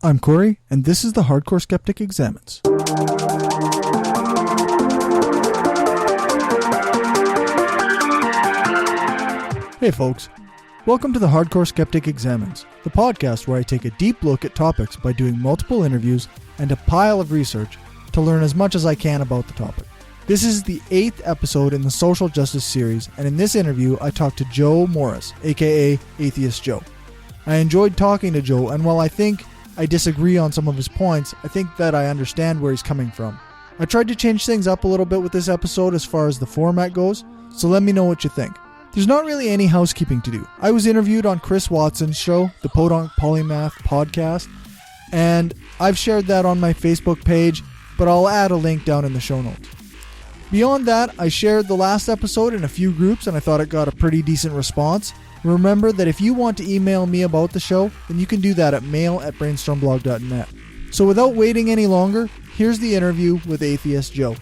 I'm Corey, and this is the Hardcore Skeptic Examines. Hey folks, welcome to the Hardcore Skeptic Examines, the podcast where I take a deep look at topics by doing multiple interviews and a pile of research to learn as much as I can about the topic. This is the 8th episode in the social justice series, and in this interview I talked to Joe Morris, aka Atheist Joe. I enjoyed talking to Joe, and while I think I disagree on some of his points, I think that I understand where he's coming from. I tried to change things up a little bit with this episode as far as the format goes, so let me know what you think. There's not really any housekeeping to do. I was interviewed on Chris Watson's show, the Podunk Polymath podcast, and I've shared that on my Facebook page, but I'll add a link down in the show notes. Beyond that, I shared the last episode in a few groups and I thought it got a pretty decent response. Remember that if you want to email me about the show, then you can do that at mail@brainstormblog.net. So without waiting any longer, here's the interview with Atheist Joe.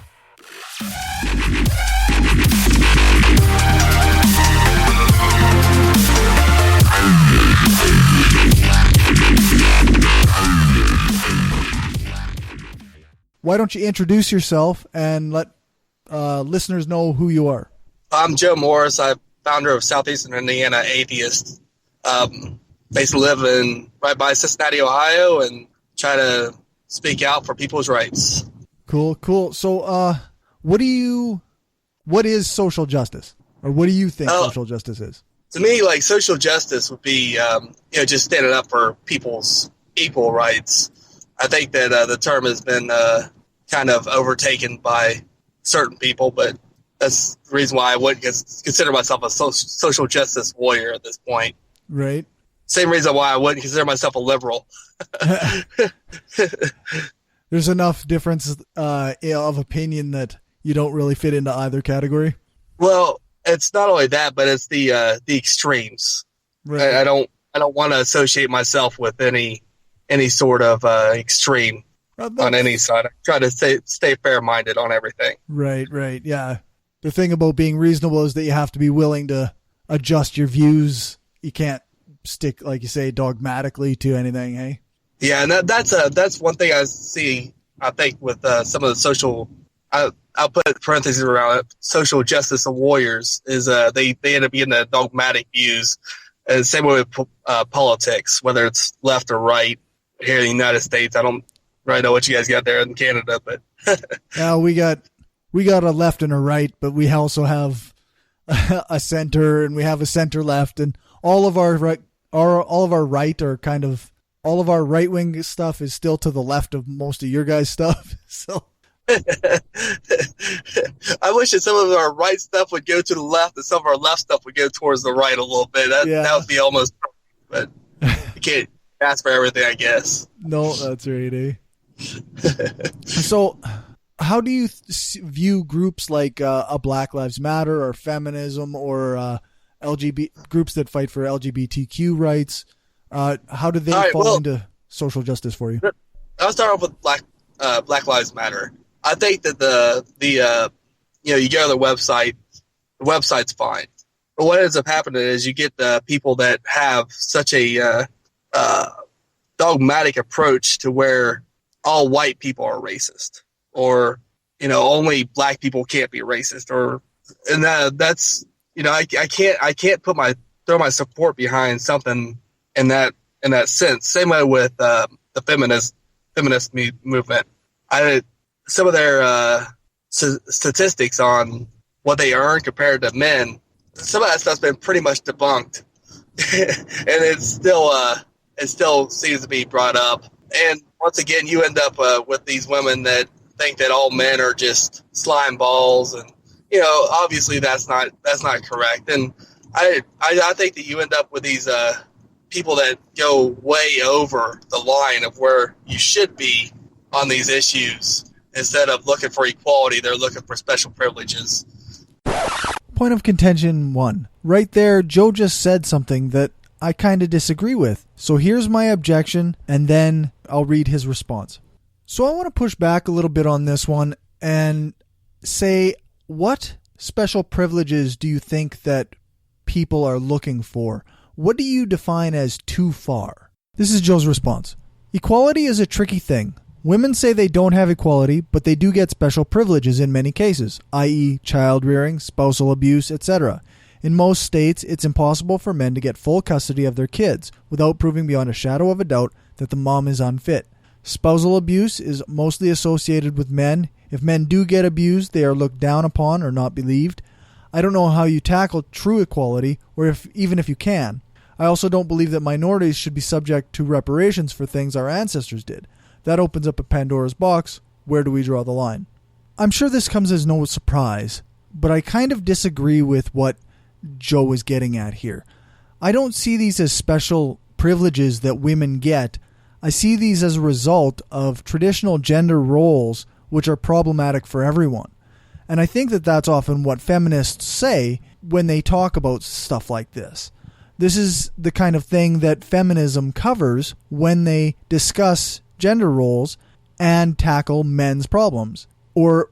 Why don't you introduce yourself and let listeners know who you are? I'm Joe Morris. I'm founder of Southeastern Indiana Atheist. Basically live right by Cincinnati, Ohio, and try to speak out for people's rights. Cool. So, what is social justice? Or what do you think social justice is? To me, like, social justice would be, just standing up for people's equal rights. I think that the term has been kind of overtaken by certain people, but that's the reason why I wouldn't consider myself a social justice warrior at this point. Right. Same reason why I wouldn't consider myself a liberal. There's enough difference of opinion that you don't really fit into either category. Well, it's not only that, but it's the extremes. Right. I don't want to associate myself with any sort of extreme on any side. I try to stay fair-minded on everything. Right. Yeah. The thing about being reasonable is that you have to be willing to adjust your views. You can't stick, like you say, dogmatically to anything, hey? Yeah, and that's one thing I see, I think, with some of the social, I'll put parentheses around it, social justice warriors, is they end up getting the dogmatic views. And same way with politics, whether it's left or right. Here in the United States, I don't really know what you guys got there in Canada, but yeah, we got a left and a right, but we also have a center, and we have a center left, and all of our right wing stuff is still to the left of most of your guys' stuff. So I wish that some of our right stuff would go to the left, and some of our left stuff would go towards the right a little bit. That would be almost perfect, but you can't ask for everything, I guess. No, that's right, eh? So, how do you view groups like a Black Lives Matter or feminism or LGBT groups that fight for LGBTQ rights? How do they fall into social justice for you? I'll start off with Black Lives Matter. I think that you go to the website's fine. But what ends up happening is you get the people that have such a dogmatic approach to where all white people are racist, or only black people can't be racist, that's I can't throw my support behind something in that sense. Same way with the feminist movement. Some of their statistics on what they earn compared to men, some of that stuff's been pretty much debunked, and it still seems to be brought up. And once again, you end up with these women that think that all men are just slime balls, and obviously that's not correct. And I think that you end up with these people that go way over the line of where you should be on these issues. Instead of looking for equality, they're looking for special privileges. Point of contention 1. Right there, Joe just said something that I kind of disagree with. So here's my objection, and then I'll read his response. So I want to push back a little bit on this one and say, what special privileges do you think that people are looking for? What do you define as too far? This is Joe's response. Equality is a tricky thing. Women say they don't have equality, but they do get special privileges in many cases, i.e. child rearing, spousal abuse, etc. In most states, it's impossible for men to get full custody of their kids without proving beyond a shadow of a doubt that the mom is unfit. Spousal abuse is mostly associated with men. If men do get abused, they are looked down upon or not believed. I don't know how you tackle true equality, or even if you can. I also don't believe that minorities should be subject to reparations for things our ancestors did. That opens up a Pandora's box. Where do we draw the line? I'm sure this comes as no surprise, but I kind of disagree with what Joe is getting at here. I don't see these as special privileges that women get. I see these as a result of traditional gender roles which are problematic for everyone. And I think that that's often what feminists say when they talk about stuff like this. This is the kind of thing that feminism covers when they discuss gender roles and tackle men's problems or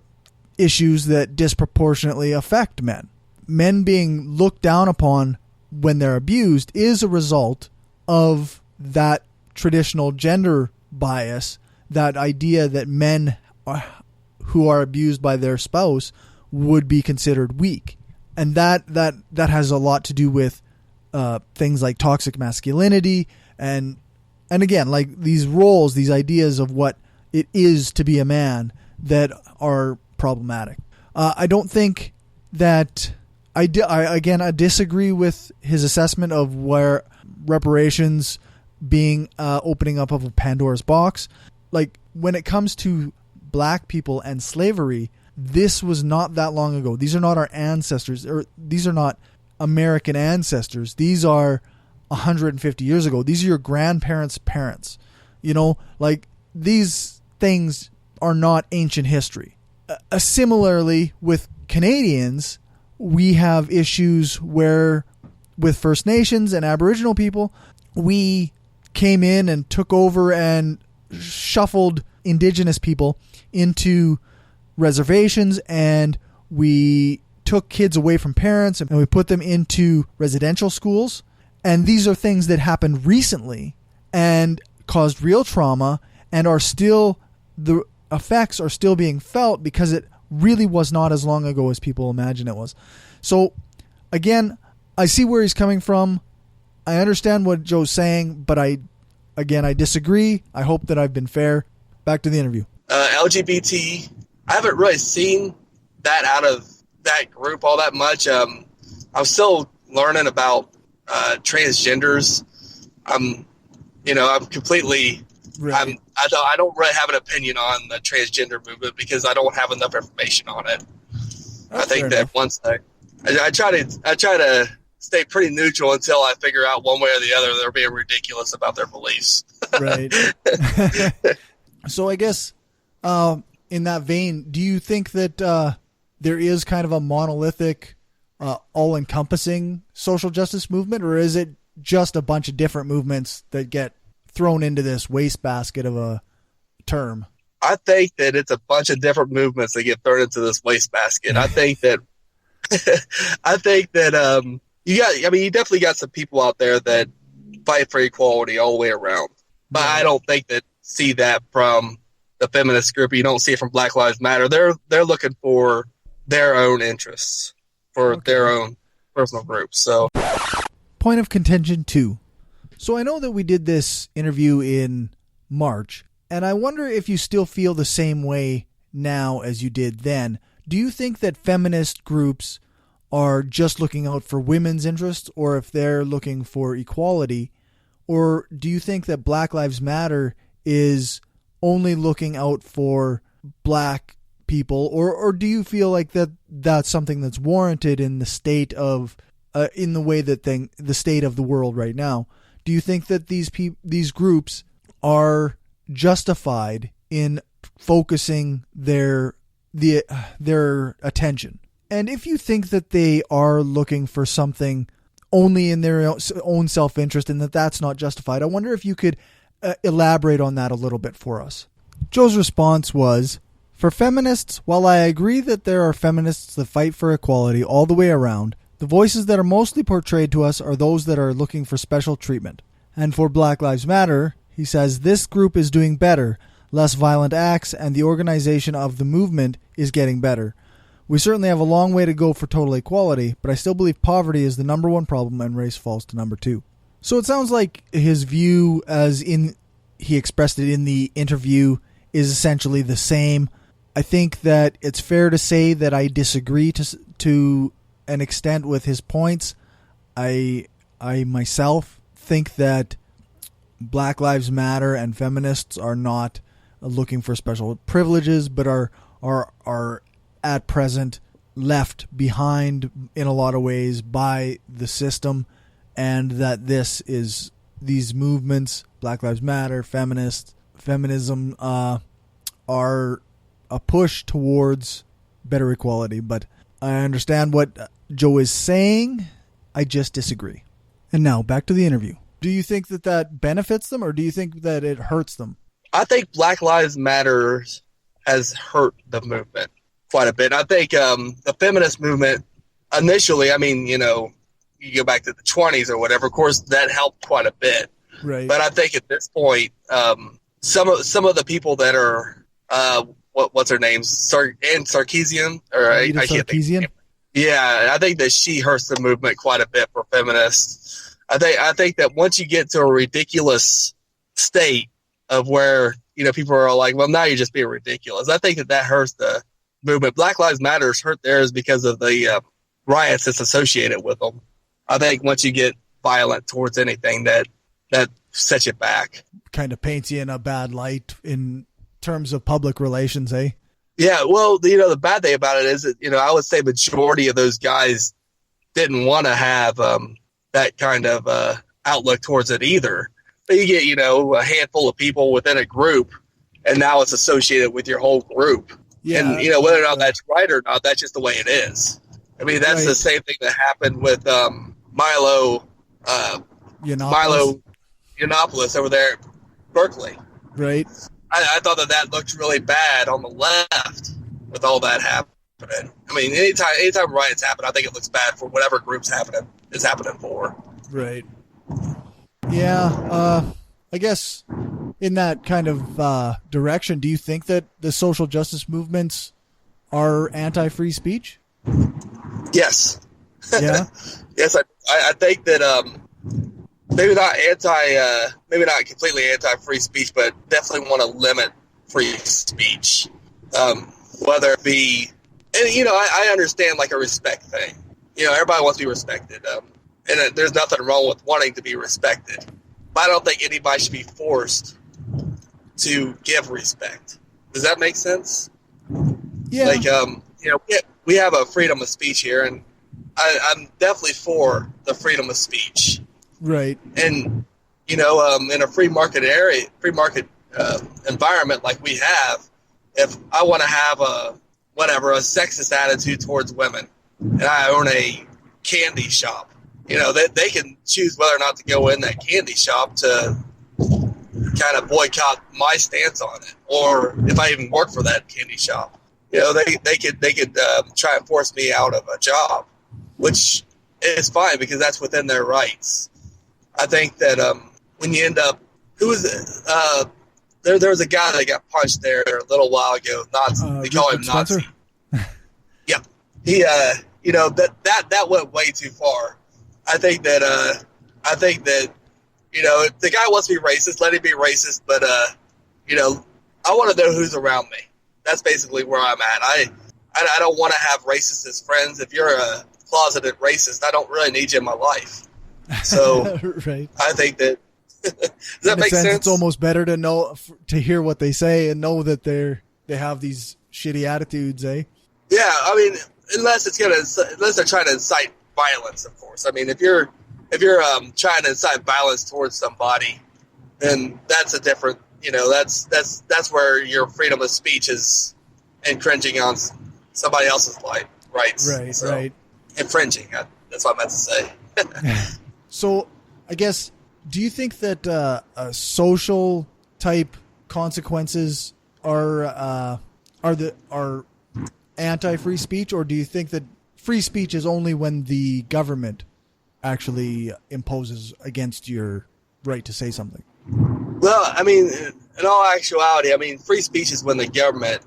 issues that disproportionately affect men. Men being looked down upon when they're abused is a result of that traditional gender bias, that idea that men who are abused by their spouse would be considered weak. And that has a lot to do with things like toxic masculinity and again, like these roles, these ideas of what it is to be a man that are problematic. I don't think that I disagree with his assessment of where reparations being opening up of a Pandora's box. Like when it comes to black people and slavery, this was not that long ago. These are not our ancestors, or these are not American ancestors. These are 150 years ago. These are your grandparents' parents. You know, like these things are not ancient history. Similarly, with Canadians, we have issues where with First Nations and Aboriginal people, we came in and took over and shuffled Indigenous people into reservations, and we took kids away from parents and we put them into residential schools. And these are things that happened recently and caused real trauma and are still, the effects are still being felt because it really was not as long ago as people imagine it was. So again, I see where he's coming from. I understand what Joe's saying, but I disagree. I hope that I've been fair. Back to the interview. LGBT, I haven't really seen that out of that group all that much. I'm still learning about transgenders. I'm completely. Right. I don't really have an opinion on the transgender movement because I don't have enough information on it. I think that enough. Once I try to stay pretty neutral until I figure out one way or the other they're being ridiculous about their beliefs. Right. So I guess in that vein, do you think that there is kind of a monolithic, all-encompassing social justice movement, or is it just a bunch of different movements that get thrown into this wastebasket of a term? I think that it's a bunch of different movements that get thrown into this wastebasket. I think that you definitely got some people out there that fight for equality all the way around. But I don't think that see that from the feminist group. You don't see it from Black Lives Matter. They're looking for their own interests, for their own personal groups. So, point of contention 2. So I know that we did this interview in March, and I wonder if you still feel the same way now as you did then. Do you think that feminist groups are just looking out for women's interests, or if they're looking for equality? Or do you think that Black Lives Matter is only looking out for black people? Or do you feel like that's something that's warranted in the state of, in the way that the state of the world right now? Do you think that these groups are justified in focusing their attention? And if you think that they are looking for something only in their own self-interest and that's not justified, I wonder if you could elaborate on that a little bit for us. Joe's response was, for feminists, while I agree that there are feminists that fight for equality all the way around, the voices that are mostly portrayed to us are those that are looking for special treatment. And for Black Lives Matter, He says, this group is doing better, less violent acts, and the organization of the movement is getting better. We certainly have a long way to go for total equality, but I still believe poverty is the number one problem and race falls to number two. So it sounds like his view, as in he expressed it in the interview, is essentially the same. I think that it's fair to say that I disagree to an extent with his points. I myself think that Black Lives Matter and feminists are not looking for special privileges, but are at present left behind in a lot of ways by the system, and that these movements, Black Lives Matter, feminism, are a push towards better equality. But I understand what Joe is saying. I just disagree. And now back to the interview. Do you think that benefits them, or do you think that it hurts them? I think Black Lives Matter has hurt the movement quite a bit. I think the feminist movement initially, I mean, you go back to the 1920s or whatever, of course, that helped quite a bit. Right. But I think at this point, some of the people that are, what's her name? Sarkeesian? Or I can't think. Yeah, I think that she hurts the movement quite a bit for feminists. I think that once you get to a ridiculous state of where, people are like, well, now you're just being ridiculous. I think that hurts the movement. Black Lives Matter hurt theirs because of the riots that's associated with them. I think once you get violent towards anything, that sets you back. Kind of paints you in a bad light in terms of public relations, eh? Yeah, well, the bad thing about it is that, I would say majority of those guys didn't want to have that kind of outlook towards it either. But you get, a handful of people within a group, and now it's associated with your whole group. Yeah, and, whether or not that's right or not, that's just the way it is. I mean, that's right. The same thing that happened with Milo Yiannopoulos over there at Berkeley. Right. I thought that looked really bad on the left with all that happening. I mean, anytime riots happen, I think it looks bad for whatever group's is happening for. Right. Yeah. I guess in that kind of direction, do you think that the social justice movements are anti-free speech? Yes. Yeah. Yes, I think that maybe not completely anti-free speech, but definitely want to limit free speech. Whether it be, and I understand like a respect thing. Everybody wants to be respected, and there's nothing wrong with wanting to be respected. But I don't think anybody should be forced to give respect. Does that make sense? Yeah. Like, we have a freedom of speech here, and I'm definitely for the freedom of speech. Right. And, in a free market environment like we have, if I want to have a sexist attitude towards women, and I own a candy shop, they can choose whether or not to go in that candy shop to kind of boycott my stance on it, or if I even work for that candy shop, they could try and force me out of a job, which is fine because that's within their rights. I think that when you end up, there was a guy that got punched there a little while ago. Nazi, they call him Nazi. Yeah, he that went way too far. I think that if the guy wants to be racist, let him be racist. But I want to know who's around me. That's basically where I'm at. I don't want to have racists as friends. If you're a closeted racist, I don't really need you in my life. So right. I think that does that make sense? It's almost better to hear what they say and know that they have these shitty attitudes, eh? Yeah, I mean, unless they're trying to incite violence, of course. I mean, if you're trying to incite violence towards somebody, then that's a different. That's where your freedom of speech is infringing on somebody else's rights. Right, so, right. Infringing. That's what I meant to say. So, I guess, do you think that social type consequences are anti-free speech, or do you think that free speech is only when the government actually imposes against your right to say something? Well, I mean, in all actuality, I mean, free speech is when the government,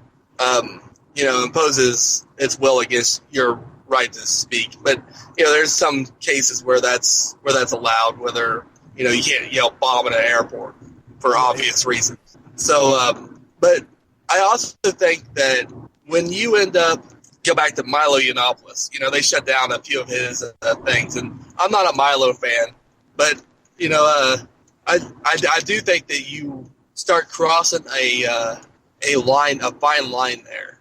imposes its will against your right to speak. But there's some cases where that's allowed, whether you can't bomb at an airport for obvious reasons. So, but I also think that when you end up go back to Milo Yiannopoulos, they shut down a few of his things, and I'm not a Milo fan, but I do think that you start crossing a fine line there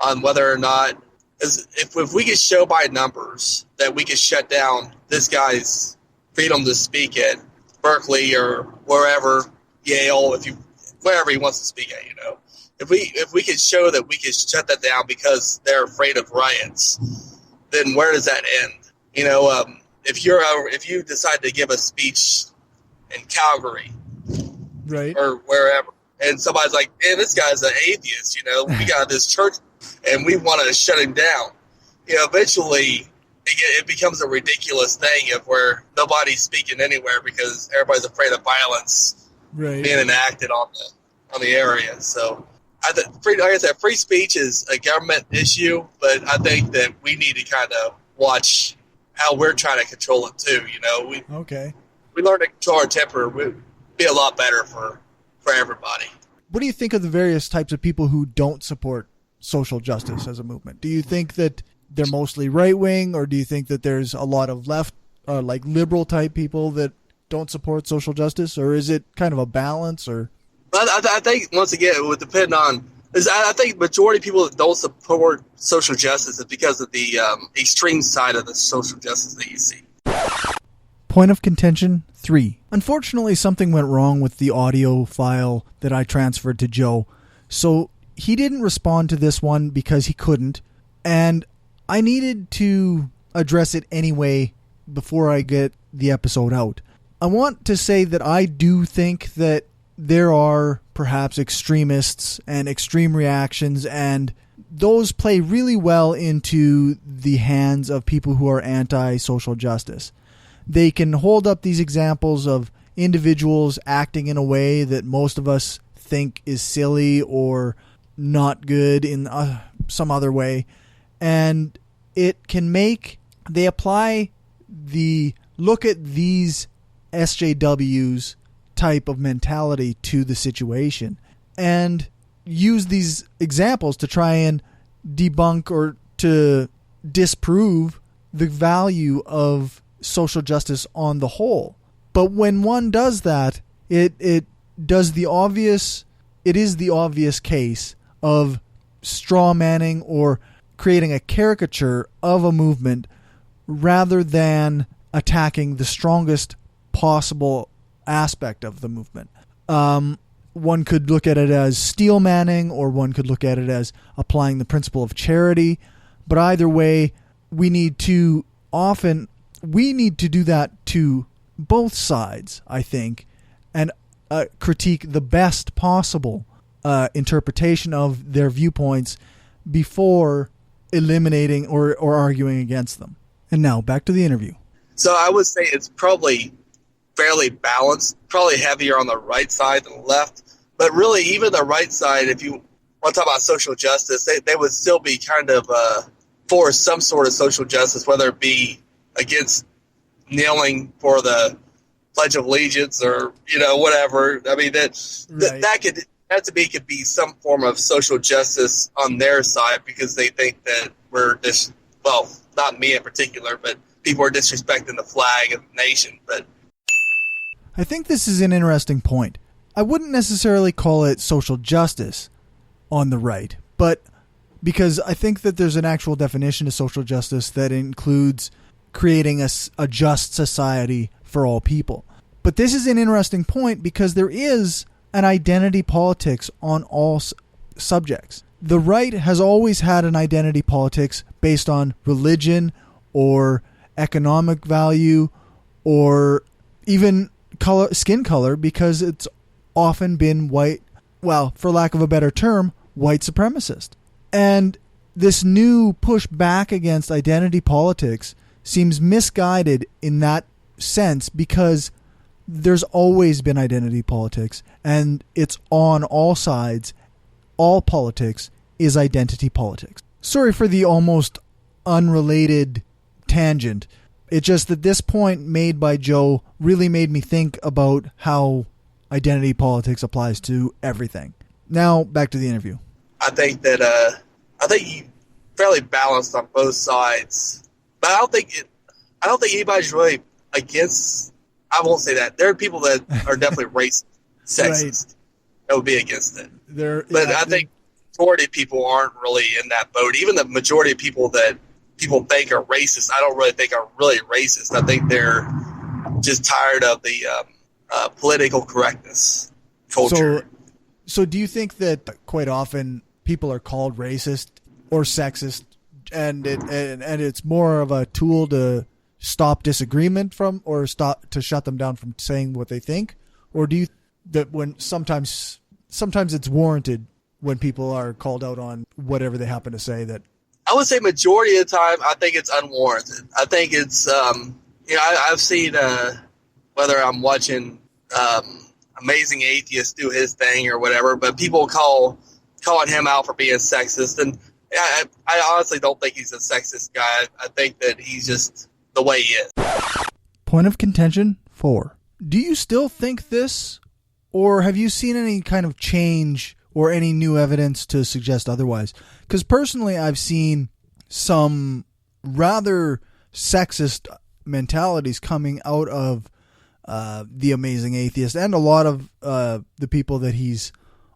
on whether or not, if we could show by numbers that we could shut down this guy's freedom to speak at Berkeley or wherever, Yale, wherever he wants to speak at, if we could show that we could shut that down because they're afraid of riots, then where does that end? If you decide to give a speech in Calgary, right, or wherever, and somebody's like, "Man, this guy's an atheist," we got this church, and we want to shut him down. Eventually, it becomes a ridiculous thing of where nobody's speaking anywhere because everybody's afraid of violence being enacted on the area. So, like I said, free speech is a government issue, but I think that we need to kind of watch how we're trying to control it too. We learn to control our temper. We'd be a lot better for everybody. What do you think of the various types of people who don't support social justice as a movement? Do you think that they're mostly right-wing, or do you think that there's a lot of left, like liberal type people that don't support social justice, or is it kind of a balance? Or I think, once again, it would depend on. I think the majority of people that don't support social justice is because of the extreme side of the social justice that you see. Point of contention 3. Unfortunately, something went wrong with the audio file that I transferred to Joe, so he didn't respond to this one because he couldn't, and I needed to address it anyway before I get the episode out. I want to say that I do think that there are perhaps extremists and extreme reactions, and those play really well into the hands of people who are anti-social justice. They can hold up these examples of individuals acting in a way that most of us think is silly or not good in some other way, and it can they apply the look at these SJWs type of mentality to the situation and use these examples to try and debunk or to disprove the value of social justice on the whole. But when one does that, it is the obvious case of straw manning or creating a caricature of a movement rather than attacking the strongest possible aspect of the movement. One could look at it as steel manning, or one could look at it as applying the principle of charity. But either way, we need to do that to both sides, I think, and critique the best possible interpretation of their viewpoints before eliminating or arguing against them. And now back to the interview. So I would say it's probably fairly balanced, probably heavier on the right side than the left. But really, even the right side, if you want to talk about social justice, they would still be kind of for some sort of social justice, whether it be against kneeling for the Pledge of Allegiance or whatever. I mean that could be some form of social justice on their side, because they think that we're not me in particular, but people are disrespecting the flag of the nation. But I think this is an interesting point. I wouldn't necessarily call it social justice on the right, but because I think that there's an actual definition of social justice that includes creating a just society for all people. But this is an interesting point because there is an identity politics on all subjects. The right has always had an identity politics based on religion or economic value or even skin color, because it's often been white, well, for lack of a better term, white supremacist. And this new push back against identity politics seems misguided in that sense, because there's always been identity politics, and it's on all sides. All politics is identity politics. Sorry for the almost unrelated tangent. It's just that this point made by Joe really made me think about how identity politics applies to everything. Now, back to the interview. I think that you fairly balanced on both sides, but I don't think anybody's really against. I won't say that. There are people that are definitely racist, sexist, right, that would be against it. I think the majority of people aren't really in that boat. Even the majority of people that people think are racist, I don't really think are really racist. I think they're just tired of the political correctness culture. So do you think that quite often people are called racist or sexist, and it's more of a tool to stop disagreement from, or to shut them down from saying what they think? Or do you that when sometimes it's warranted when people are called out on whatever they happen to say? That I would say majority of the time, I think it's unwarranted. I think it's I've seen whether I'm watching Amazing Atheist do his thing or whatever, but people calling him out for being sexist, and I honestly don't think he's a sexist guy. I think that he's just the way he is. Point of contention 4. Do you still think this, or have you seen any kind of change or any new evidence to suggest otherwise? Because personally, I've seen some rather sexist mentalities coming out of the Amazing Atheist and a lot of the people that he's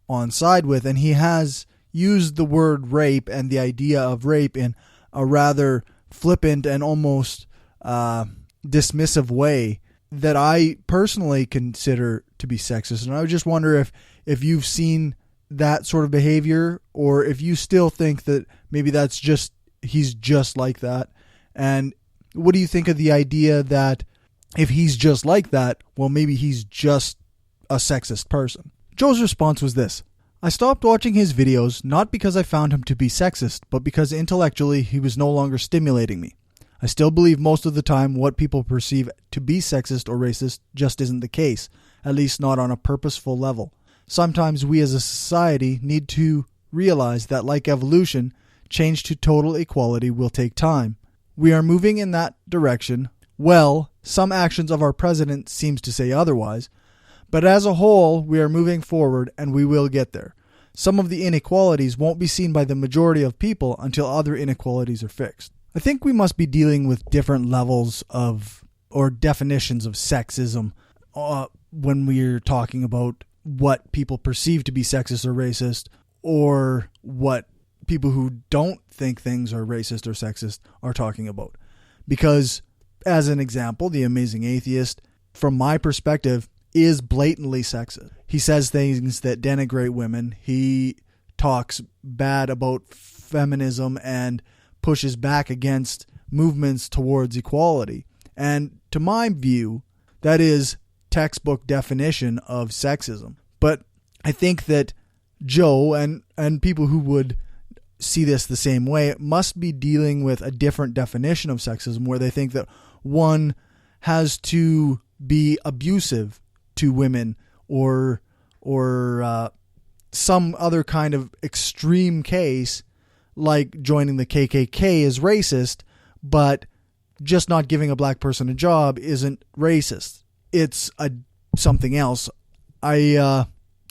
on side with, and he has used the word rape and the idea of rape in a rather flippant and almost dismissive way that I personally consider to be sexist. And I would just wonder if you've seen that sort of behavior, or if you still think that maybe he's just like that. And what do you think of the idea that if he's just like that, well, maybe he's just a sexist person? Joe's response was this: I stopped watching his videos not because I found him to be sexist, but because intellectually he was no longer stimulating me. I still believe most of the time what people perceive to be sexist or racist just isn't the case, at least not on a purposeful level. Sometimes we as a society need to realize that, like evolution, change to total equality will take time. We are moving in that direction. Well, some actions of our president seems to say otherwise, but as a whole, we are moving forward and we will get there. Some of the inequalities won't be seen by the majority of people until other inequalities are fixed. I think we must be dealing with different levels of or definitions of sexism when we're talking about what people perceive to be sexist or racist, or what people who don't think things are racist or sexist are talking about. Because, as an example, the Amazing Atheist, from my perspective, is blatantly sexist. He says things that denigrate women. He talks bad about feminism and pushes back against movements towards equality. And to my view, that is textbook definition of sexism. But I think that Joe and people who would see this the same way must be dealing with a different definition of sexism, where they think that one has to be abusive to women or some other kind of extreme case, like joining the KKK is racist, but just not giving a black person a job isn't racist. It's something else. To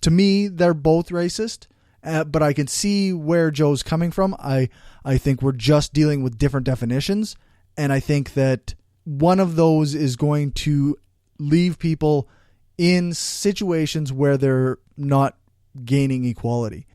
me, they're both racist, but I can see where Joe's coming from. I think we're just dealing with different definitions, and I think that one of those is going to leave people in situations where they're not gaining equality.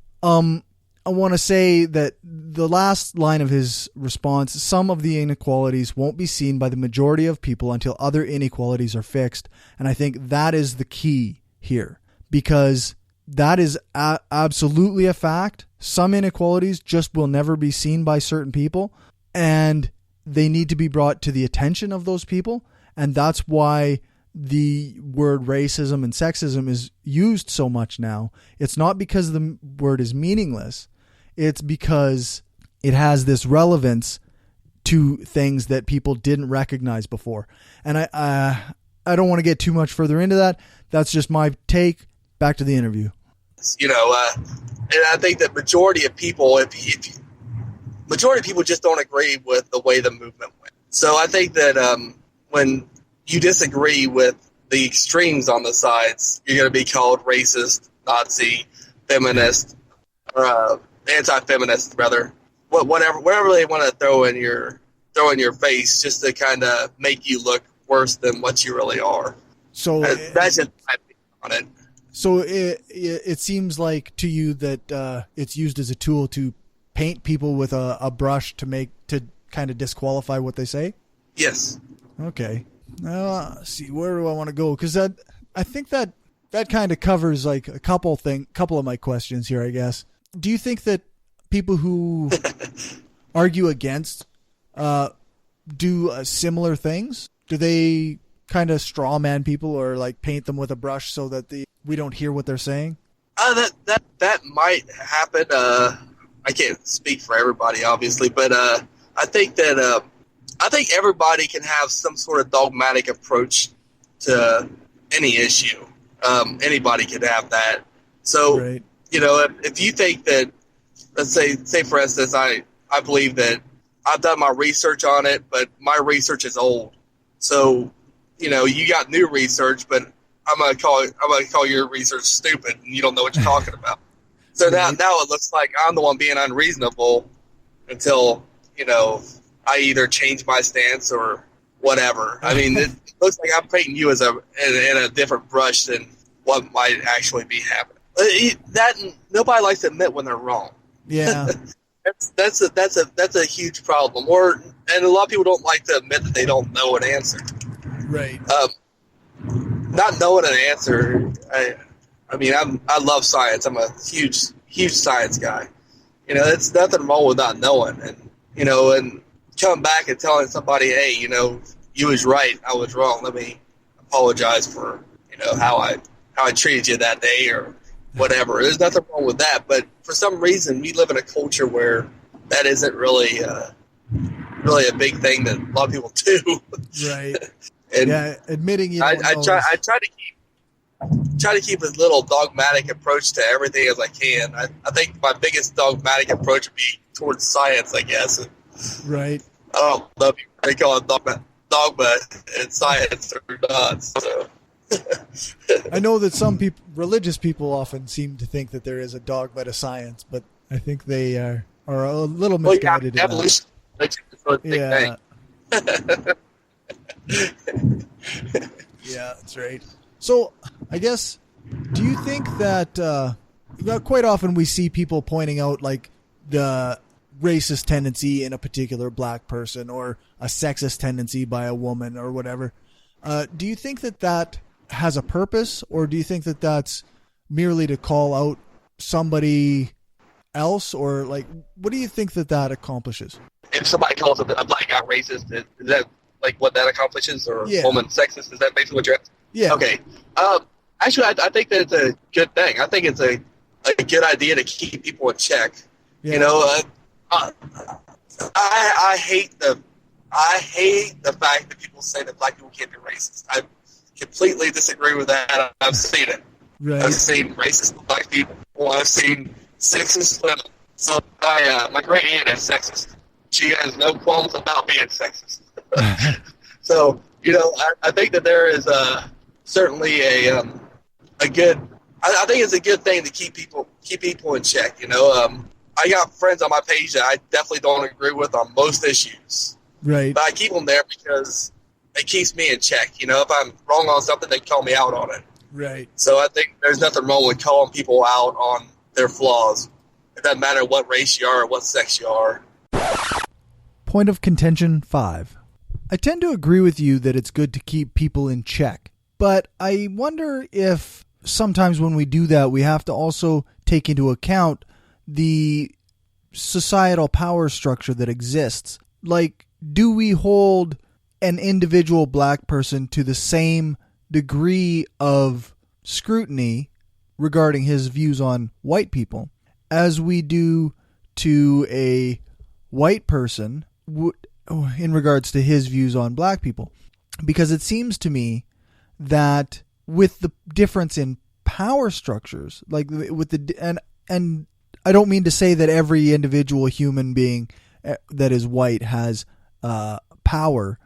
I want to say that the last line of his response, some of the inequalities won't be seen by the majority of people until other inequalities are fixed. And I think that is the key here, because that is absolutely a fact. Some inequalities just will never be seen by certain people, and they need to be brought to the attention of those people. And that's why the word racism and sexism is used so much now. It's not because the word is meaningless. It's because it has this relevance to things that people didn't recognize before. And I don't want to get too much further into that. That's just my take. Back to the interview. And I think that majority of people, majority of people just don't agree with the way the movement went. So I think that when you disagree with the extremes on the sides, you're going to be called racist, Nazi, feminist, or anti-feminist, rather. Whatever they want to throw in your face, just to kind of make you look worse than what you really are. So that's just my opinion on it. So it seems like to you that it's used as a tool to paint people with a brush to kind of disqualify what they say? Yes. Okay. See, where do I want to go? Because I think that kind of covers like a couple of my questions here, I guess. Do you think that people who argue against do similar things? Do they kind of straw man people or like paint them with a brush so that we don't hear what they're saying? That might happen. I can't speak for everybody, obviously, but I think that I think everybody can have some sort of dogmatic approach to any issue. Anybody can have that. So, right. If you think that, let's say for instance, I believe that I've done my research on it, but my research is old. So, you got new research, but I'm gonna call your research stupid, and you don't know what you're talking about. So now it looks like I'm the one being unreasonable until I either change my stance or whatever. I mean, it looks like I'm painting you in a different brush than what might actually be happening. That nobody likes to admit when they're wrong. Yeah, that's a huge problem. And a lot of people don't like to admit that they don't know an answer. Right. Not knowing an answer. I love science. I'm a huge science guy. It's nothing wrong with not knowing, and coming back and telling somebody, hey, you was right, I was wrong. Let me apologize for how I treated you that day or whatever. There's nothing wrong with that, but for some reason we live in a culture where that isn't really a big thing that a lot of people do. Right. And yeah, admitting you. I try to keep as little dogmatic approach to everything as I can. I think my biggest dogmatic approach would be towards science, I guess. Right. I don't know if they call it dogma in science or not. So. I know that some religious people often seem to think that there is a dogma to science, but I think they are a little misguided. Evolution. Yeah. Yeah, that's right. So, I guess, do you think that quite often we see people pointing out like the racist tendency in a particular black person or a sexist tendency by a woman or whatever? Do you think that has a purpose, or do you think that that's merely to call out somebody else, or like what do you think that accomplishes? If somebody calls a black guy racist, is that like what that accomplishes, or woman sexist? Is that basically what you're asking? Yeah. Okay. Actually, I think that it's a good thing. I think it's a good idea to keep people in check. Yeah. I hate the fact that people say that black people can't be racist. I completely disagree with that. I've seen it. Right. I've seen racist black people. I've seen sexist women. So my great aunt is sexist. She has no qualms about being sexist. So I think that there is certainly a good. I think it's a good thing to keep people in check. I got friends on my page that I definitely don't agree with on most issues. Right. But I keep them there because it keeps me in check. If I'm wrong on something, they call me out on it. Right. So I think there's nothing wrong with calling people out on their flaws. It doesn't matter what race you are or what sex you are. Point of contention 5. I tend to agree with you that it's good to keep people in check, but I wonder if sometimes when we do that, we have to also take into account the societal power structure that exists. Like, do we hold an individual black person to the same degree of scrutiny regarding his views on white people as we do to a white person in regards to his views on black people? Because it seems to me that with the difference in power structures, like with the and I don't mean to say that every individual human being that is white has power,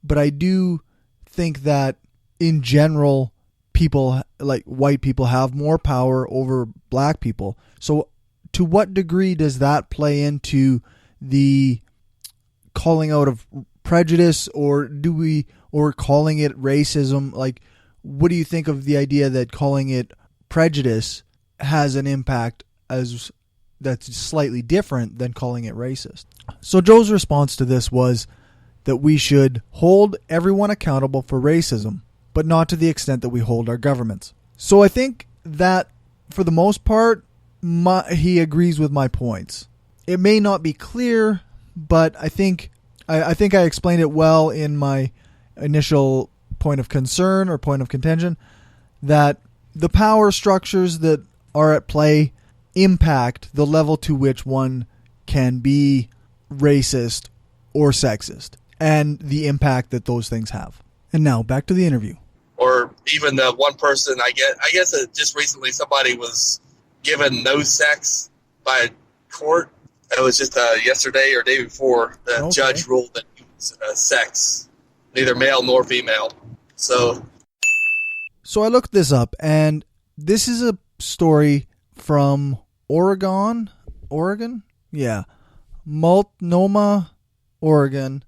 but I do think that in general, people like white people have more power over black people. So to what degree does that play into the calling out of prejudice, or calling it racism? Like, what do you think of the idea that calling it prejudice has an impact as that's slightly different than calling it racist? So Joe's response to this was that we should hold everyone accountable for racism, but not to the extent that we hold our governments. So I think that for the most part, he agrees with my points. It may not be clear, but I think I explained it well in my initial point of concern or point of contention, that the power structures that are at play impact the level to which one can be racist or sexist, and the impact that those things have. And now back to the interview. Or even the one person, I guess just recently somebody was given no sex by court. It was just yesterday or day before the judge ruled that it was sex, neither male nor female. So I looked this up, and this is a story from Oregon? Yeah. Multnomah, Oregon.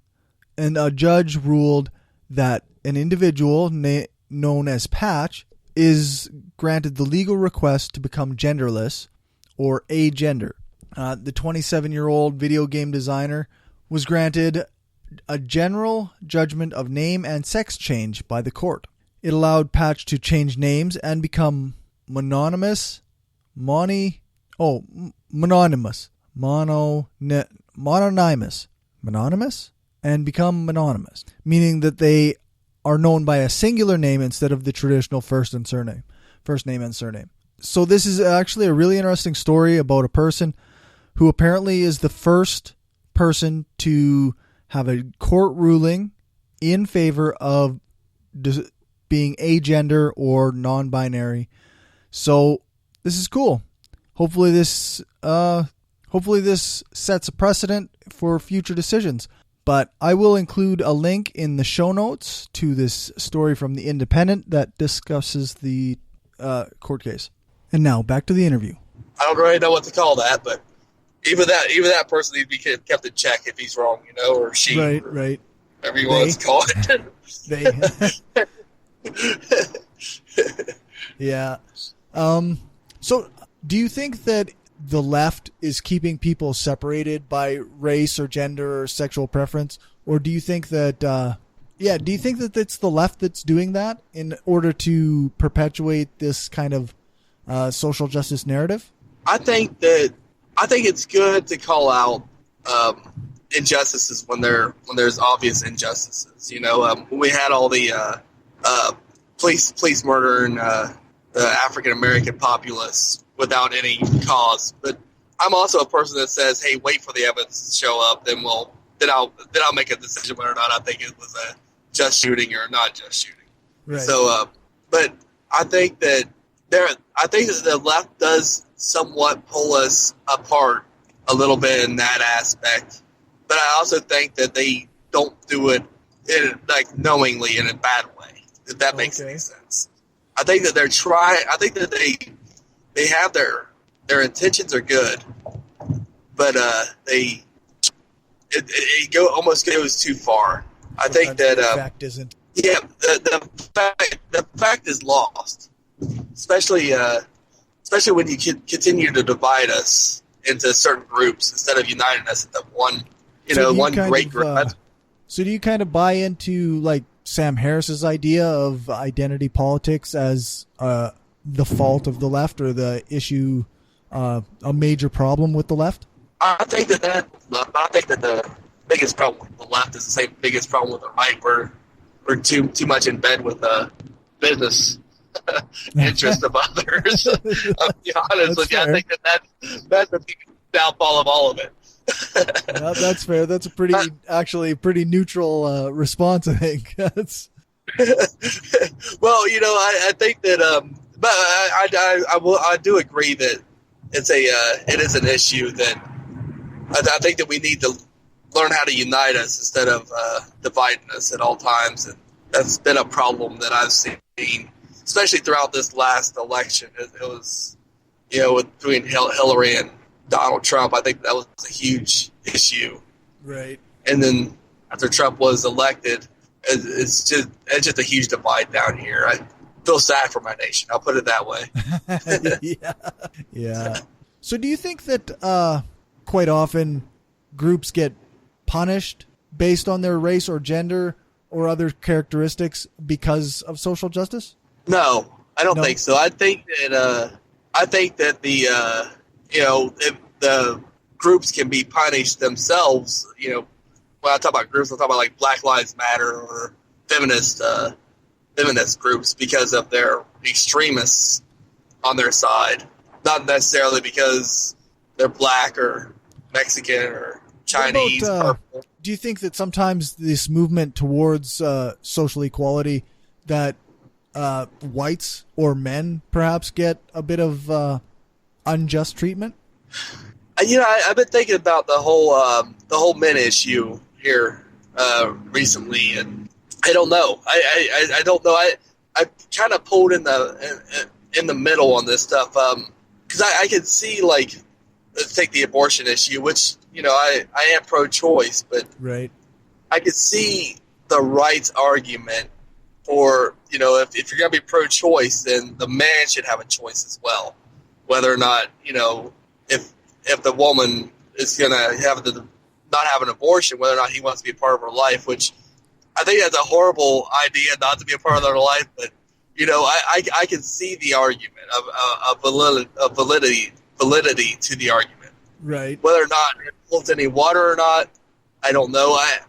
And a judge ruled that an individual known as Patch is granted the legal request to become genderless or agender. The 27-year-old video game designer was granted a general judgment of name and sex change by the court. It allowed Patch to change names and become mononymous, mononymous, and become mononymous, meaning that they are known by a singular name instead of the traditional first name and surname. So this is actually a really interesting story about a person who apparently is the first person to have a court ruling in favor of being agender or non-binary. So this is cool. Hopefully this sets a precedent for future decisions. But I will include a link in the show notes to this story from The Independent that discusses the court case. And now back to the interview. I don't really know what to call that, but even that person needs to be kept in check if he's wrong, or she. Right. Whatever you want to call it. Yeah. So do you think that the left is keeping people separated by race or gender or sexual preference? Or do you think that, do you think that it's the left that's doing that in order to perpetuate this kind of social justice narrative? I think it's good to call out injustices when there's obvious injustices. When we had all the police murdering the African American populace without any cause. But I'm also a person that says, "Hey, wait for the evidence to show up, then I'll make a decision whether or not I think it was a just shooting or not just shooting." Right. So, but I think that the left does somewhat pull us apart a little bit in that aspect. But I also think that they don't do it knowingly in a bad way, if that makes any sense. I think that they're trying. I think that they have their intentions are good, but it almost goes too far. I think that the fact isn't. Yeah, the fact is lost, especially when you continue to divide us into certain groups instead of uniting us into one great group. So do you kind of buy into Sam Harris's idea of identity politics as the fault of the left, or the issue, a major problem with the left? I think that the biggest problem with the left is the same biggest problem with the right. We're too much in bed with the business interest of others. I'll be honest with you. I think that's the biggest downfall of all of it. Well, that's fair. That's a pretty neutral response, I think. Well, I think that, but I do agree that it is an issue that I think that we need to learn how to unite us instead of dividing us at all times, and that's been a problem that I've seen, especially throughout this last election. It was, between Hillary and Donald Trump. I think that was a huge issue. Right. And then after Trump was elected, it's just a huge divide down here. I feel sad for my nation. I'll put it that way. Yeah. So do you think that quite often groups get punished based on their race or gender or other characteristics because of social justice? No, I don't think so. I think that the if the groups can be punished themselves. When I talk about groups, I'm talking about like Black Lives Matter or feminist groups because of their extremists on their side, not necessarily because they're black or Mexican or Chinese. Do you think that sometimes this movement towards social equality, that whites or men perhaps get a bit of unjust treatment? I've been thinking about the whole men issue here recently, and I don't know. I don't know. I kind of pulled in the middle on this stuff because I could see, like, let's take the abortion issue, which I am pro-choice, but right. I could see the rights argument for if you're going to be pro-choice, then the man should have a choice as well, whether or not if the woman is going to not have an abortion, whether or not he wants to be a part of her life, which I think that's a horrible idea not to be a part of their life. But I can see the argument of validity to the argument. Right. Whether or not it holds any water or not, I don't know. I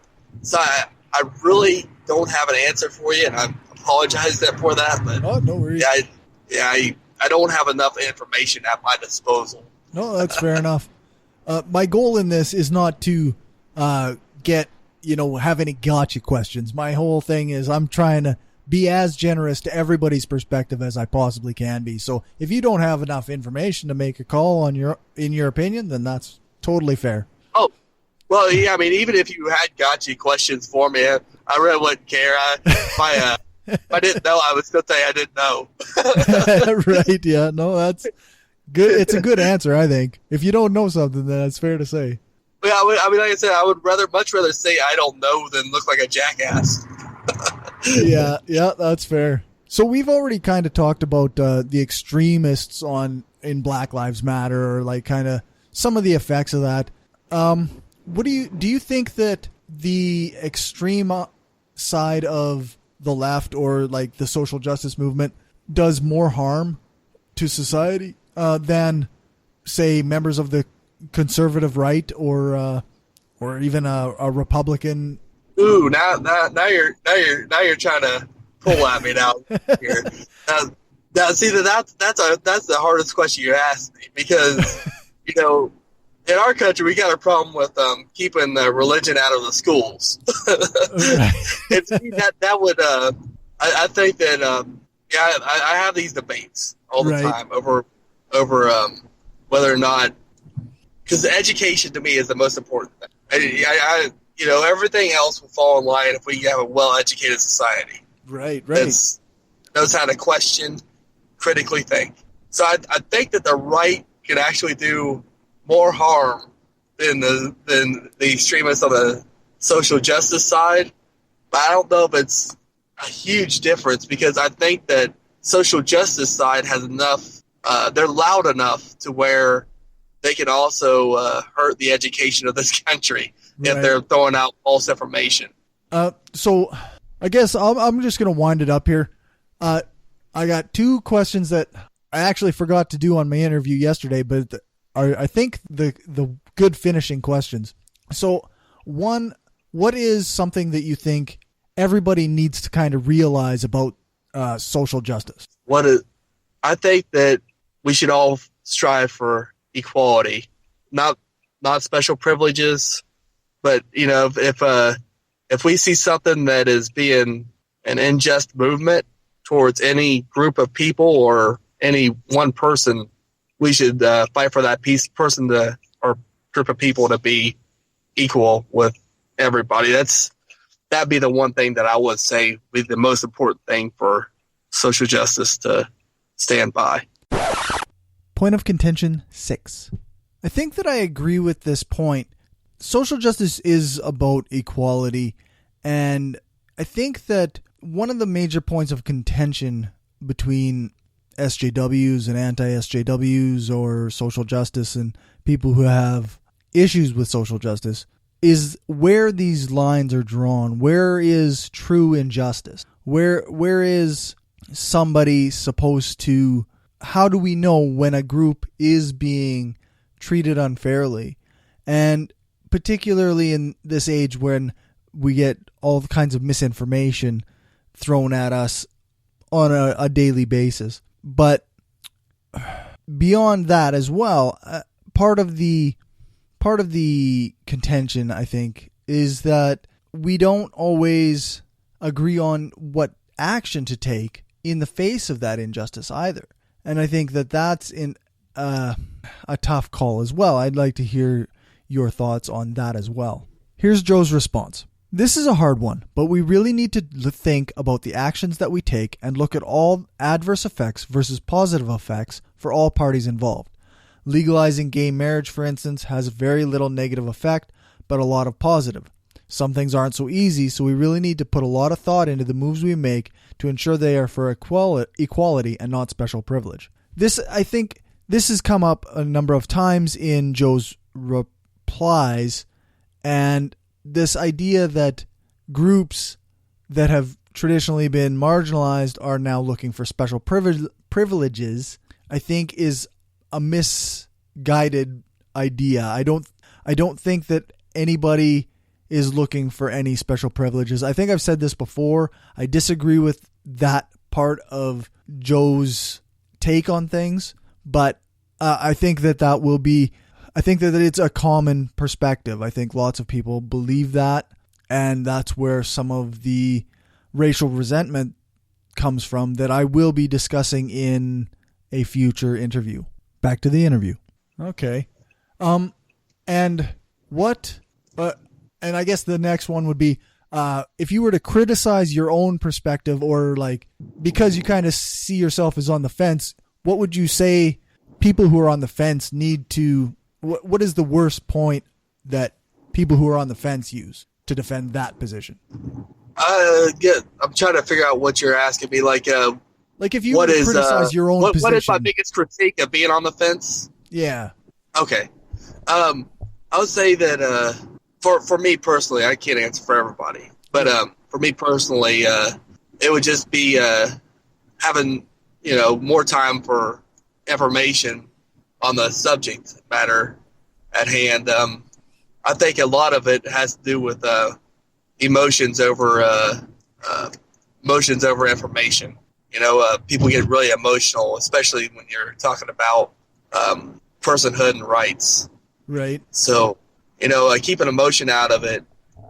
really don't have an answer for you, and I apologize for that. But no worries. I don't have enough information at my disposal. No, that's fair enough. My goal in this is not to have any gotcha questions. My whole thing is I'm trying to be as generous to everybody's perspective as I possibly can be. So if you don't have enough information to make a call in your opinion, then that's totally fair. Oh, well, yeah. I mean, even if you had gotcha questions for me, I really wouldn't care. If I didn't know, I was going to say I didn't know. Right. Yeah. No, that's good. It's a good answer, I think. If you don't know something, then it's fair to say. Yeah, I mean, like I said, I would much rather say I don't know than look like a jackass. Yeah, that's fair. So we've already kind of talked about the extremists in Black Lives Matter, or like kind of some of the effects of that. What do you think that the extreme side of the left, or like the social justice movement, does more harm to society than, say, members of the conservative right, or even a Republican? Ooh, now you're trying to pull at me now here. Now, see, that's the hardest question you asked me, because in our country we got a problem with keeping the religion out of the schools. And see, that would I think that I have these debates all the time over whether or not, because education to me is the most important thing. Everything else will fall in line if we have a well-educated society. Right. That knows how to question, critically think. So I think that the right can actually do more harm than the extremists on the social justice side. But I don't know if it's a huge difference, because I think that social justice side has enough. They're loud enough to where they can also hurt the education of this country if they're throwing out false information. So I guess I'm just going to wind it up here. I got two questions that I actually forgot to do on my interview yesterday, but are, I think, the good finishing questions. So one, what is something that you think everybody needs to kind of realize about social justice? I think that we should all strive for equality, not special privileges, but if we see something that is being an unjust movement towards any group of people or any one person, we should fight for that or group of people to be equal with everybody. That'd be the one thing that I would say be the most important thing for social justice to stand by. Point of contention 6. I think that I agree with this point. Social justice is about equality, and I think that one of the major points of contention between SJWs and anti-SJWs or social justice and people who have issues with social justice is where these lines are drawn. Where is true injustice? Where is somebody supposed to... How do we know when a group is being treated unfairly? And particularly in this age when we get all kinds of misinformation thrown at us on a daily basis. But beyond that as well, part of the contention, I think, is that we don't always agree on what action to take in the face of that injustice either. And I think that that's a tough call as well. I'd like to hear your thoughts on that as well. Here's Joe's response. This is a hard one, but we really need to think about the actions that we take and look at all adverse effects versus positive effects for all parties involved. Legalizing gay marriage, for instance, has very little negative effect, but a lot of positive. Some things aren't so easy, so we really need to put a lot of thought into the moves we make to ensure they are for equality and not special privilege. I think this has come up a number of times in Joe's replies, and this idea that groups that have traditionally been marginalized are now looking for special privileges, I think is a misguided idea. I don't think that anybody is looking for any special privileges. I think I've said this before. I disagree with that part of Joe's take on things, but I think that it's a common perspective. I think lots of people believe that, and that's where some of the racial resentment comes from that I will be discussing in a future interview. Back to the interview. Okay. And I guess the next one would be, if you were to criticize your own perspective, or like, because you kind of see yourself as on the fence, what would you say people who are on the fence need to, what is the worst point that people who are on the fence use to defend that position? I'm trying to figure out what you're asking me. Like if you were to criticize your own position. What is my biggest critique of being on the fence? Yeah. Okay. I would say that, for me personally, I can't answer for everybody, but for me personally, it would just be having more time for information on the subject matter at hand. I think a lot of it has to do with emotions over information. People get really emotional, especially when you're talking about personhood and rights. Right. So, keeping emotion out of it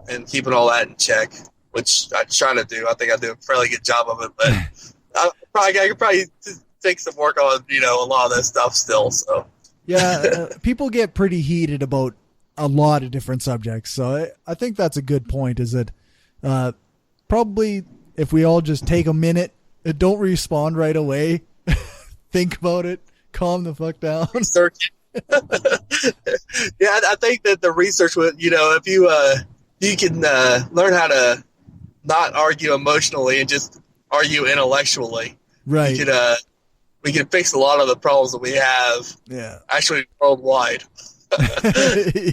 and keeping all that in check, which I try to do. I think I do a fairly good job of it, but I could probably take some work on, a lot of that stuff still. So yeah, people get pretty heated about a lot of different subjects. So I think that's a good point, is that probably if we all just take a minute and don't respond right away, think about it, calm the fuck down. Research. Yeah, I think that the research would, if you can learn how to not argue emotionally and just argue intellectually, right? We can fix a lot of the problems that we have. Yeah, actually worldwide.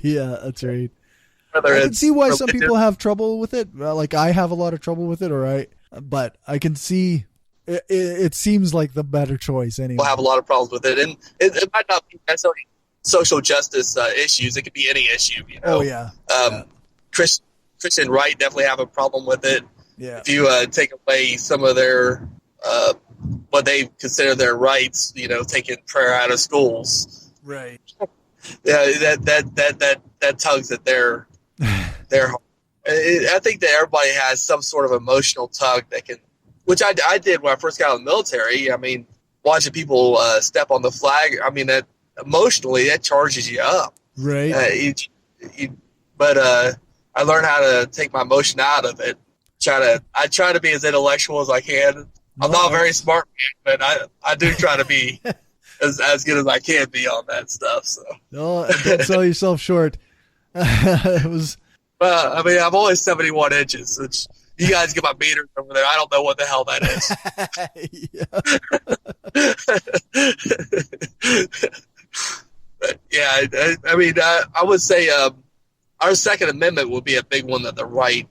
Yeah, that's right. I can see why some people have trouble with it. Like I have a lot of trouble with it, but I can see it seems like the better choice anyway. We'll have a lot of problems with it, and it might not be necessarily social justice issues. It could be any issue. Oh yeah. Christian right definitely have a problem with it. Yeah. If you take away some of their what they consider their rights, taking prayer out of schools. Right. Yeah, that tugs at their I think that everybody has some sort of emotional tug that can, which I did when I first got out of the military. I mean, watching people step on the flag, I mean, that emotionally, that charges you up. Right. But I learned how to take my emotion out of it. I try to be as intellectual as I can. I'm not a very smart man, but I do try to be as good as I can be on that stuff. So no, don't sell yourself short. It was. Well, I mean, I'm only 71 inches, which you guys get my meters over there. I don't know what the hell that is. But yeah, I mean, I would say our Second Amendment would be a big one that the right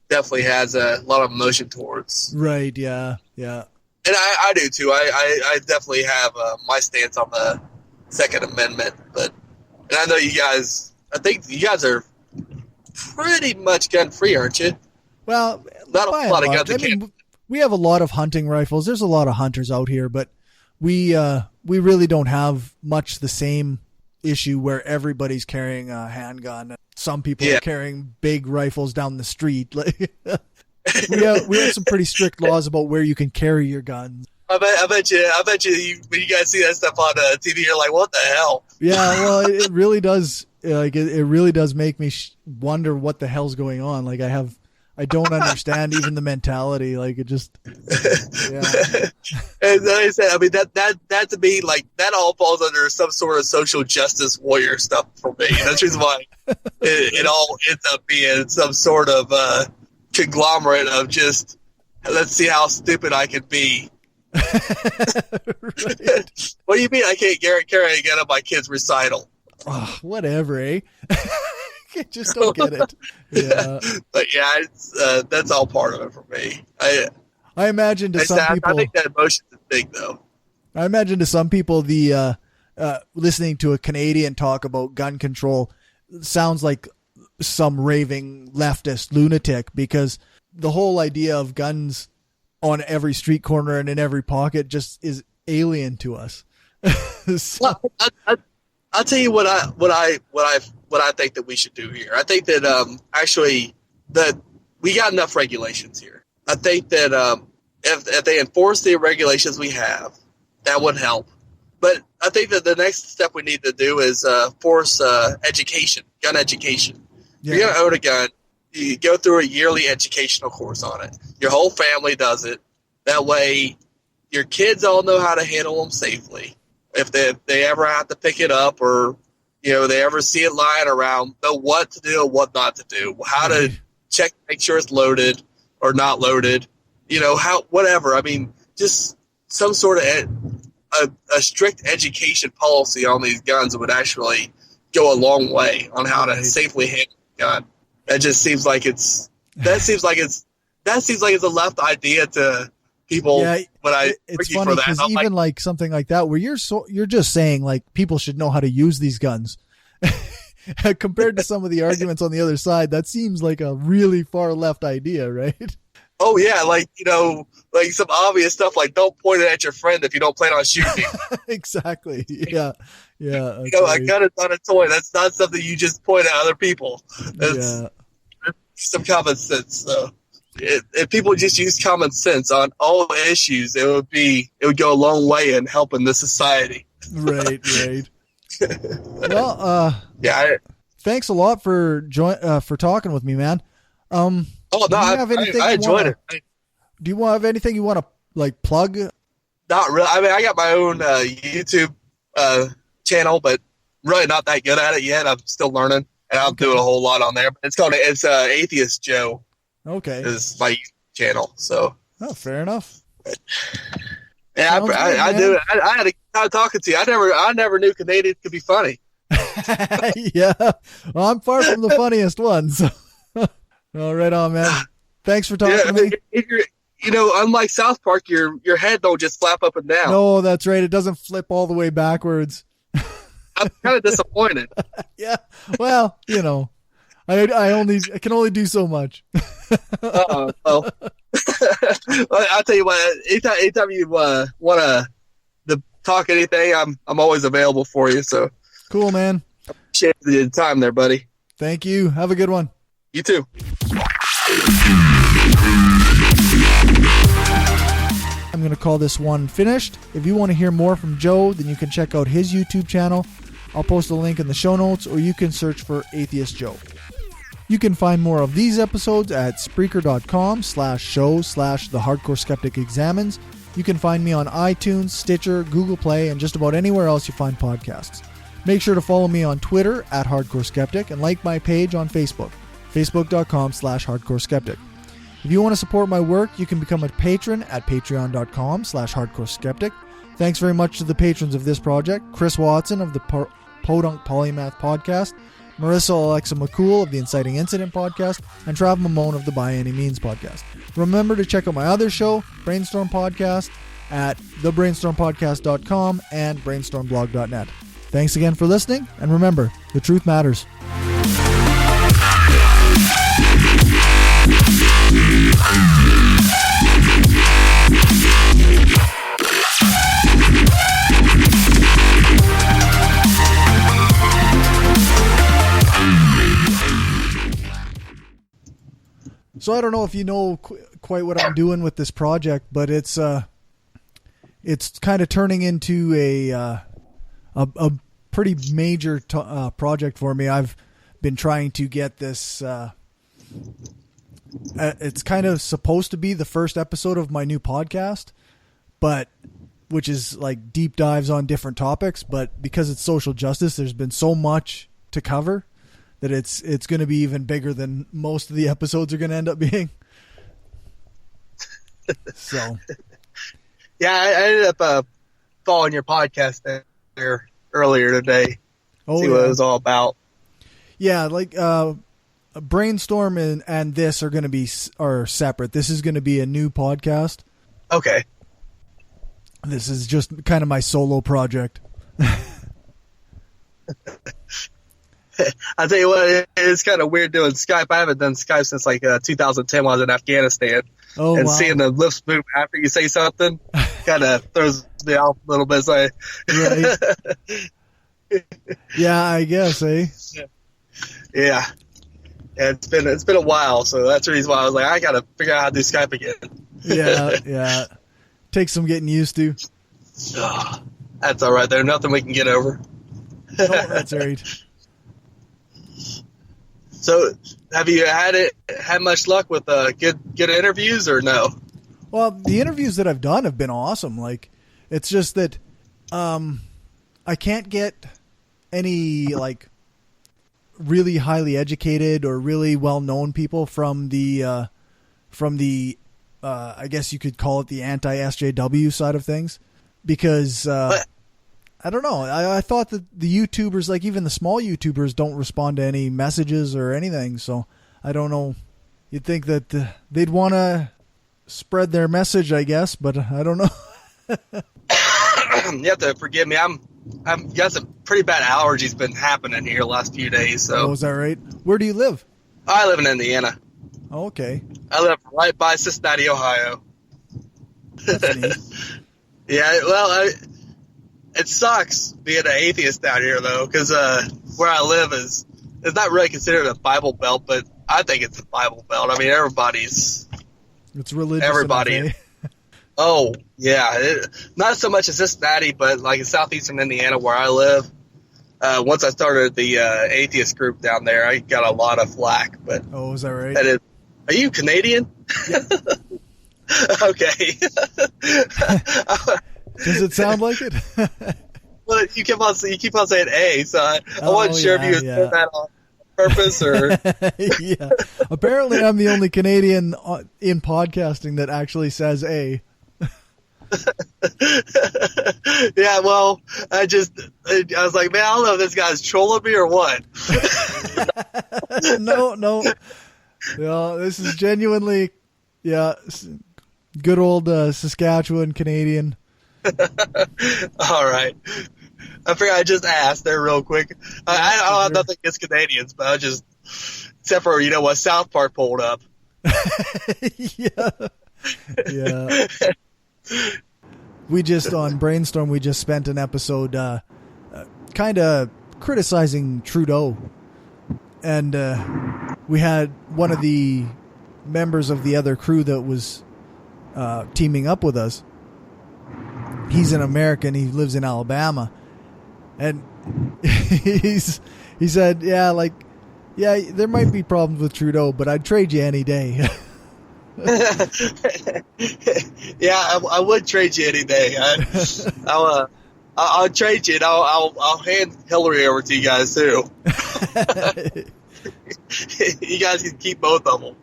definitely has a lot of emotion towards. Right, yeah. And I do too. I definitely have my stance on the Second Amendment. And I know you guys, I think you guys are pretty much gun-free, aren't you? Well, not a lot of guns. I mean, we have a lot of hunting rifles. There's a lot of hunters out here, but we really don't have much the same issue where everybody's carrying a handgun. Some people are carrying big rifles down the street. we have some pretty strict laws about where you can carry your guns. I bet you when you guys see that stuff on TV, you're like, what the hell? Yeah, well, it really does. Like it really does make me wonder what the hell's going on. Like I don't understand even the mentality. Like it just, yeah. And like I said, I mean that to me, like that all falls under some sort of social justice warrior stuff for me. That's the reason why it all ends up being some sort of conglomerate of just let's see how stupid I can be. Right. What do you mean I can't carry a gun at my kid's recital? Oh, whatever, eh? Just don't get it. Yeah. But yeah, that's all part of it for me. I imagine to some people. I think that emotion is big, though. I imagine to some people the listening to a Canadian talk about gun control sounds like some raving leftist lunatic, because the whole idea of guns on every street corner and in every pocket just is alien to us. So. Well, I'll tell you what I think that we should do here. I think that actually that we got enough regulations here. I think that if they enforce the regulations we have, that would help. But I think that the next step we need to do is force education, gun education. Yeah. If you're going to own a gun, you go through a yearly educational course on it. Your whole family does it. That way your kids all know how to handle them safely. If they ever have to pick it up, or they ever see it lying around, know what to do and what not to do, how to check, make sure it's loaded or not loaded, whatever. I mean, just some sort of a strict education policy on these guns would actually go a long way on how to safely handle a gun. That just seems like it's a left idea to people. Yeah, it's funny because even like something like that where you're just saying like people should know how to use these guns compared to some of the arguments on the other side, that seems like a really far left idea, right? Oh yeah, like like some obvious stuff like don't point it at your friend if you don't plan on shooting. Exactly. Yeah. A gun is not a toy. That's not something you just point at other people. That's some common sense. So if people just use common sense on all issues, it would go a long way in helping the society. Right. Well, thanks a lot for talking with me, man. I enjoyed it. Do you have anything you want to like plug? Not really. I mean, I got my own YouTube channel, but really not that good at it yet. I'm still learning, and I'm doing a whole lot on there. But it's Atheist Joe. Okay, is my channel. So, fair enough. Yeah, I do. I had a good time talking to you. I never knew Canadians could be funny. Yeah, well, I'm far from the funniest one. So. All right on, man. Thanks for talking to me. If you're, unlike South Park, your head don't just flap up and down. No, that's right. It doesn't flip all the way backwards. I'm kind of disappointed. Yeah. Well, I can only do so much. Well, I'll tell you what. Anytime you want to talk anything, I'm always available for you. So cool, man. Appreciate the time there, buddy. Thank you. Have a good one. You too. I'm going to call this one finished. If you want to hear more from Joe, then you can check out his YouTube channel. I'll post a link in the show notes, or you can search for Atheist Joe. You can find more of these episodes at Spreaker.com/show/The Hardcore Skeptic Examines. You can find me on iTunes, Stitcher, Google Play, and just about anywhere else you find podcasts. Make sure to follow me on Twitter at Hardcore Skeptic and like my page on Facebook, Facebook.com/Hardcore Skeptic. If you want to support my work, you can become a patron at Patreon.com/Hardcore Skeptic. Thanks very much to the patrons of this project: Chris Watson of the Podunk Polymath Podcast, Marissa Alexa McCool of the Inciting Incident Podcast, and Trav Mamone of the By Any Means Podcast. Remember to check out my other show, Brainstorm Podcast, at thebrainstormpodcast.com and brainstormblog.net. Thanks again for listening, and remember, the truth matters. So I don't know if you know quite what I'm doing with this project, but it's kind of turning into a pretty major project for me. I've been trying to get this. It's kind of supposed to be the first episode of my new podcast, but which is like deep dives on different topics. But because it's social justice, there's been so much to cover that it's going to be even bigger than most of the episodes are going to end up being. So, yeah, I ended up following your podcast there earlier today. See what it was all about. Yeah, like Brainstorm and this are going to be separate. This is going to be a new podcast. Okay. This is just kind of my solo project. I'll tell you what, it's kind of weird doing Skype. I haven't done Skype since like 2010 when I was in Afghanistan. Oh, and wow. Seeing the lips move after you say something kind of throws me off a little bit. So Right. Yeah, I guess, eh? Yeah. It's been a while, so that's the reason why I was like, I got to figure out how to do Skype again. Yeah. Takes some getting used to. Oh, that's all right. There's nothing we can get over. Oh, that's right. So, have you had much luck with good interviews or no? Well, the interviews that I've done have been awesome. Like, it's just that I can't get any like really highly educated or really well-known people from the I guess you could call it the anti-SJW side of things, because I don't know. I thought that the YouTubers, like even the small YouTubers, don't respond to any messages or anything. So I don't know. You'd think that they'd want to spread their message, I guess, but I don't know. You have to forgive me. I'm got some pretty bad allergies been happening here the last few days. So, Oh, is that right? Where do you live? I live in Indiana. Oh, okay. I live right by Cincinnati, Ohio. That's neat. Yeah, well, it sucks being an atheist down here, though, because where I live it's not really considered a Bible Belt, but I think it's a Bible Belt. I mean, It's religious. everybody. enough, eh? Oh, yeah. Not so much in Cincinnati, but like in southeastern Indiana where I live. Once I started the atheist group down there, I got a lot of flack. But Oh, is that right? are you Canadian? Yeah. Okay. Does it sound like it? Well, you keep on saying A, so I wasn't sure if you said that on purpose or. Yeah. Apparently, I'm the only Canadian in podcasting that actually says A. Yeah, well, I was like, man, I don't know if this guy's trolling me or what. No. Yeah, this is genuinely, good old Saskatchewan Canadian. All right. I figured I just asked there real quick. I don't have nothing against Canadians, but I just, except for, what South Park pulled up. Yeah. We just, on Brainstorm, we just spent an episode kind of criticizing Trudeau. And we had one of the members of the other crew that was teaming up with us. He's an American. He lives in Alabama, and he said, "Yeah, there might be problems with Trudeau, but I'd trade you any day." Yeah, I would trade you any day. I'll trade you, and I'll hand Hillary over to you guys too. You guys can keep both of them.